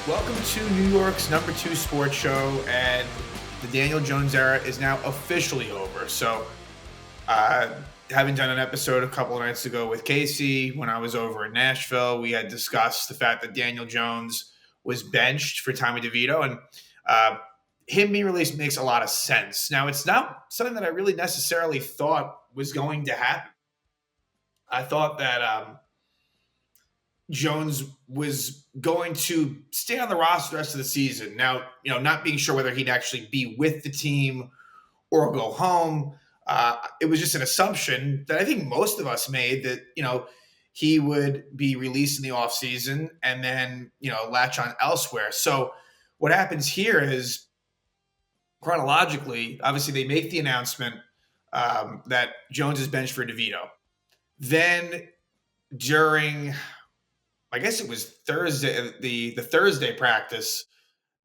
Welcome to New York's #2 sports show, and the Daniel Jones era is now officially over. Having done an episode a couple of nights ago with Casey when I was over in Nashville, we had discussed the fact that Daniel Jones was benched for Tommy DeVito, and uh, him being released makes a lot of sense. Now, it's not something that I really necessarily thought was going to happen. I thought that Jones was going to stay on the roster the rest of the season. Now, not being sure whether he'd actually be with the team or go home. It was just an assumption that I think most of us made that, he would be released in the offseason and then, latch on elsewhere. So what happens here is chronologically, obviously they make the announcement that Jones is benched for DeVito. Then during I guess it was Thursday, the Thursday practice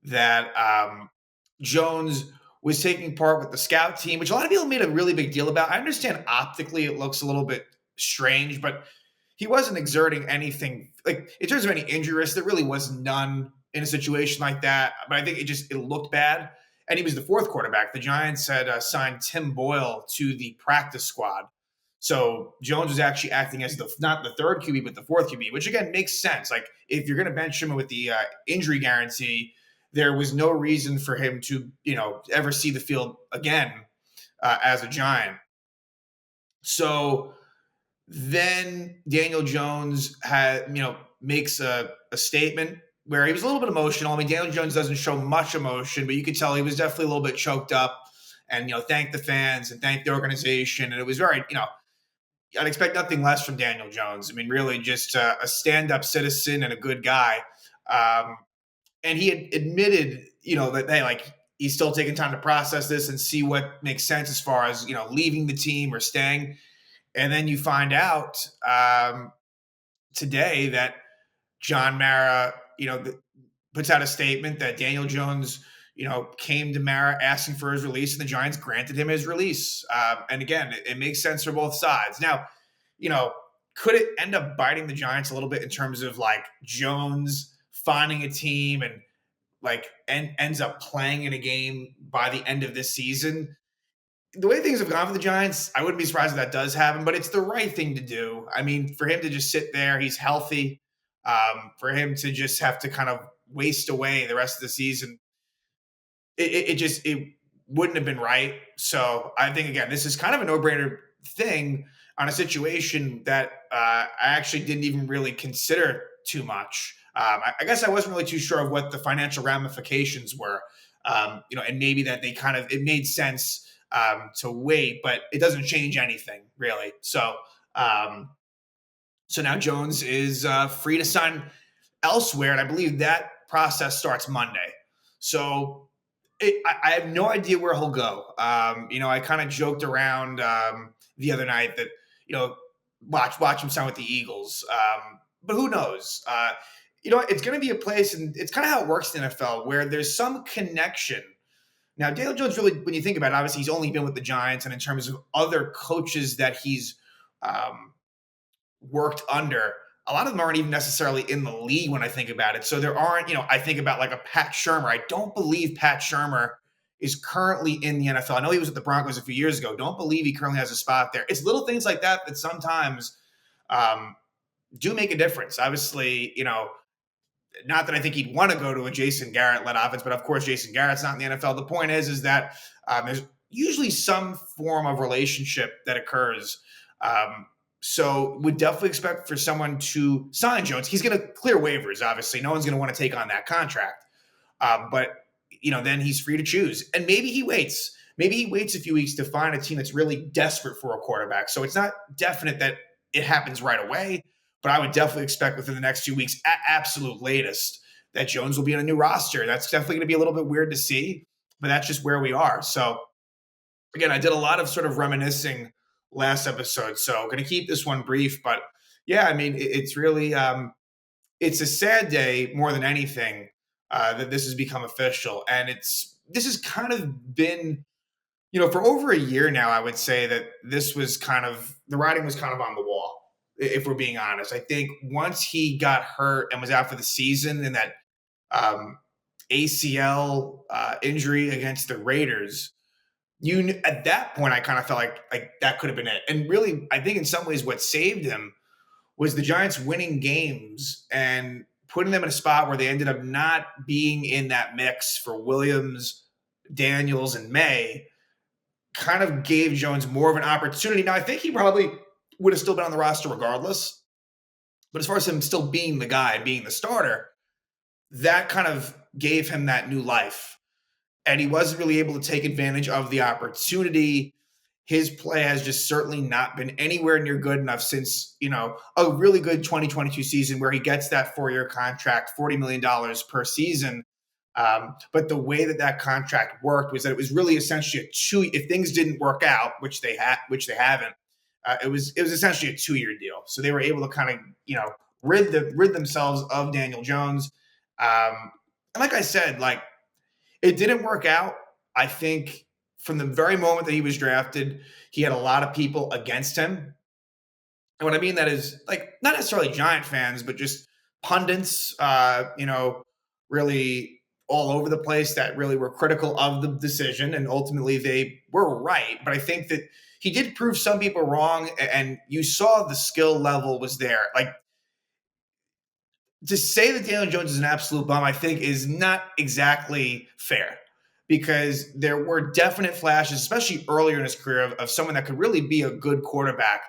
that Jones was taking part with the scout team, which a lot of people made a really big deal about. I understand optically it looks a little bit strange, but he wasn't exerting anything like in terms of any injury risk. There really was none in a situation like that. But I think it looked bad. And he was the fourth quarterback. The Giants had signed Tim Boyle to the practice squad. So Jones was actually acting as not the third QB, but the fourth QB, which again makes sense. Like if you're going to bench him with the injury guarantee, there was no reason for him to, ever see the field again as a Giant. So then Daniel Jones makes a statement where he was a little bit emotional. I mean, Daniel Jones doesn't show much emotion, but you could tell he was definitely a little bit choked up and, thank the fans and thank the organization. And it was very, I'd expect nothing less from Daniel Jones. I mean, really just a stand-up citizen and a good guy. And he had admitted, that hey, like he's still taking time to process this and see what makes sense as far as leaving the team or staying. And then you find out today that John Mara, puts out a statement that Daniel Jones, came to Mara asking for his release, and the Giants granted him his release. And again, it makes sense for both sides. Now, could it end up biting the Giants a little bit in terms of like Jones finding a team and ends up playing in a game by the end of this season? The way things have gone for the Giants, I wouldn't be surprised if that does happen, but it's the right thing to do. I mean, for him to just sit there, he's healthy. For him to just have to kind of waste away the rest of the season, it wouldn't have been right. So I think again, this is kind of a no-brainer thing on a situation that I actually didn't even really consider too much. I guess I wasn't really too sure of what the financial ramifications were, and maybe that it made sense to wait, but it doesn't change anything really. So now Jones is free to sign elsewhere, and I believe that process starts Monday. So I have no idea where he'll go. I kind of joked around the other night that watch him sign with the Eagles, but who knows? It's going to be a place, and it's kind of how it works in the NFL, where there's some connection. Now, Daniel Jones, really, when you think about it, obviously he's only been with the Giants, and in terms of other coaches that he's worked under, a lot of them aren't even necessarily in the league when I think about it. So there aren't, I think about like a Pat Shurmur. I don't believe Pat Shurmur is currently in the NFL. I know he was at the Broncos a few years ago. Don't believe he currently has a spot there. It's little things like that that sometimes do make a difference. Obviously, not that I think he'd want to go to a Jason Garrett-led offense, but of course Jason Garrett's not in the NFL. The point is that there's usually some form of relationship that occurs. So would definitely expect for someone to sign Jones. He's going to clear waivers, obviously. No one's going to want to take on that contract. But then he's free to choose. And maybe he waits. Maybe he waits a few weeks to find a team that's really desperate for a quarterback. So it's not definite that it happens right away, but I would definitely expect within the next 2 weeks, at absolute latest, that Jones will be on a new roster. That's definitely going to be a little bit weird to see, but that's just where we are. So again, I did a lot of sort of reminiscing last episode, so I'm going to keep this one brief. But yeah, I mean, it's really it's a sad day more than anything that this has become official, and this has kind of been for over a year now. I would say that this was kind of the writing was kind of on the wall, if we're being honest. I think once he got hurt and was out for the season, and that um, ACL injury against the Raiders, at that point I kind of felt like that could have been it. And really, I think in some ways what saved him was the Giants winning games and putting them in a spot where they ended up not being in that mix for Williams, Daniels, and May. Kind of gave Jones more of an opportunity. Now I think he probably would have still been on the roster regardless. But as far as him still being the guy, being the starter, that kind of gave him that new life. And he wasn't really able to take advantage of the opportunity. His play has just certainly not been anywhere near good enough since, a really good 2022 season where he gets that 4-year contract, $40 million per season. But the way that contract worked was that it was really essentially if things didn't work out, which they haven't, it was essentially a 2-year deal. So they were able to kind of, rid themselves of Daniel Jones. And like I said, like, it didn't work out. I think from the very moment that he was drafted, he had a lot of people against him. And what I mean that is, like, not necessarily Giant fans, but just pundits, really all over the place that really were critical of the decision. And ultimately they were right. But I think that he did prove some people wrong. And you saw the skill level was there. Like, to say that Daniel Jones is an absolute bum, I think, is not exactly fair because there were definite flashes, especially earlier in his career, of someone that could really be a good quarterback.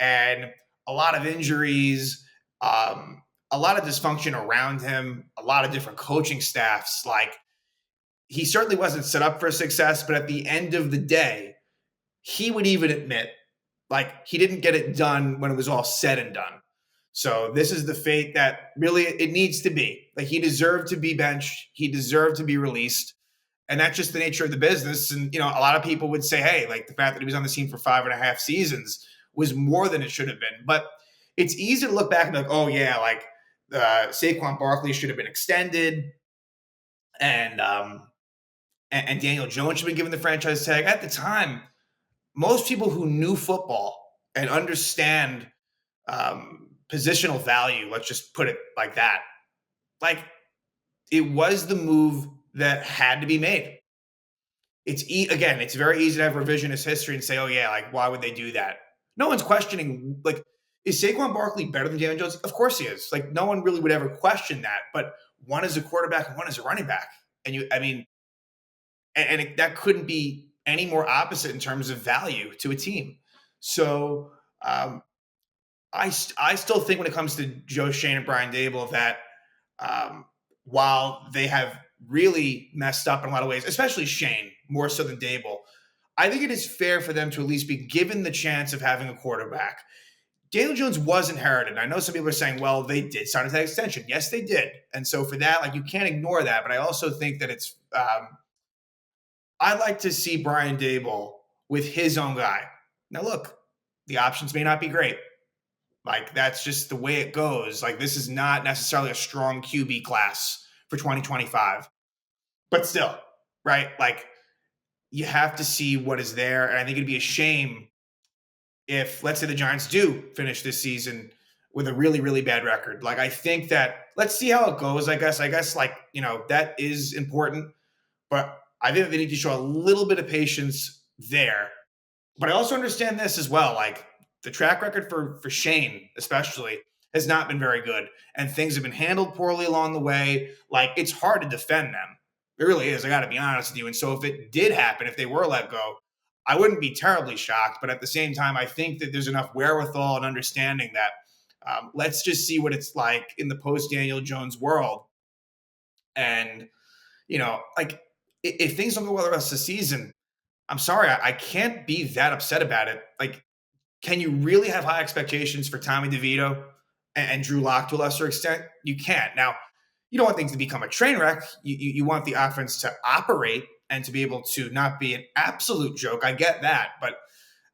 And a lot of injuries, a lot of dysfunction around him, a lot of different coaching staffs. Like, he certainly wasn't set up for success, but at the end of the day, he would even admit, like, he didn't get it done when it was all said and done. So this is the fate that really it needs to be. Like, he deserved to be benched. He deserved to be released. And that's just the nature of the business. And, a lot of people would say, hey, like, the fact that he was on the scene for 5.5 seasons was more than it should have been. But it's easy to look back and be like, oh, yeah, like, Saquon Barkley should have been extended. And Daniel Jones should have been given the franchise tag. At the time, most people who knew football and understand positional value, let's just put it like that, like, it was the move that had to be made. Again, it's very easy to have revisionist history and say, oh yeah, like, why would they do that? No one's questioning, like, is Saquon Barkley better than Daniel Jones? Of course he is. Like, no one really would ever question that. But one is a quarterback and one is a running back. That couldn't be any more opposite in terms of value to a team. So I still think when it comes to Joe Schoen and Brian Daboll that while they have really messed up in a lot of ways, especially Schoen more so than Daboll, I think it is fair for them to at least be given the chance of having a quarterback. Daniel Jones was inherited. I know some people are saying, well, they did sign that extension. Yes, they did. And so for that, like, you can't ignore that. But I also think that it's I'd like to see Brian Daboll with his own guy. Now, look, the options may not be great. Like, that's just the way it goes. Like, this is not necessarily a strong QB class for 2025. But still, right? Like, you have to see what is there. And I think it'd be a shame if, let's say, the Giants do finish this season with a really, really bad record. Like, I think that, let's see how it goes, I guess, like, that is important. But I think they need to show a little bit of patience there. But I also understand this as well. Like, the track record for Schoen, especially, has not been very good. And things have been handled poorly along the way. Like, it's hard to defend them. It really is. I got to be honest with you. And so if it did happen, if they were let go, I wouldn't be terribly shocked. But at the same time, I think that there's enough wherewithal and understanding that let's just see what it's like in the post-Daniel Jones world. And, like, if things don't go well the rest of the season, I'm sorry, I can't be that upset about it. Like, can you really have high expectations for Tommy DeVito and Drew Lock to a lesser extent? You can't. Now, you don't want things to become a train wreck. You want the offense to operate and to be able to not be an absolute joke. I get that. But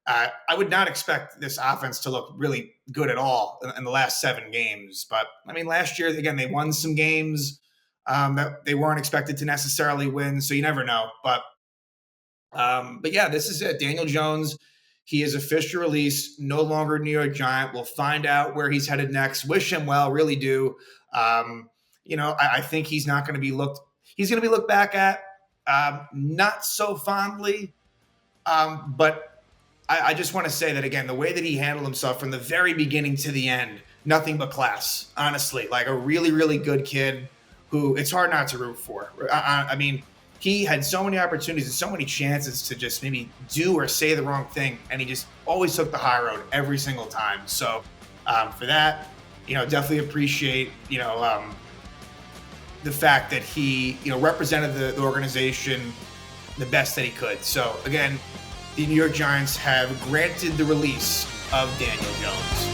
I would not expect this offense to look really good at all in the last 7 games. But, I mean, last year, again, they won some games that they weren't expected to necessarily win. So you never know. But yeah, this is it. Daniel Jones, he is officially released, no longer New York Giant. We'll find out where he's headed next. Wish him well, really do. I think he's not going to be looked. He's going to be looked back at not so fondly. But I just want to say that again, the way that he handled himself from the very beginning to the end, nothing but class. Honestly, like a really, really good kid who it's hard not to root for. I mean, he had so many opportunities and so many chances to just maybe do or say the wrong thing, and he just always took the high road every single time. So for that, definitely appreciate the fact that he represented the organization the best that he could. So again, the New York Giants have granted the release of Daniel Jones.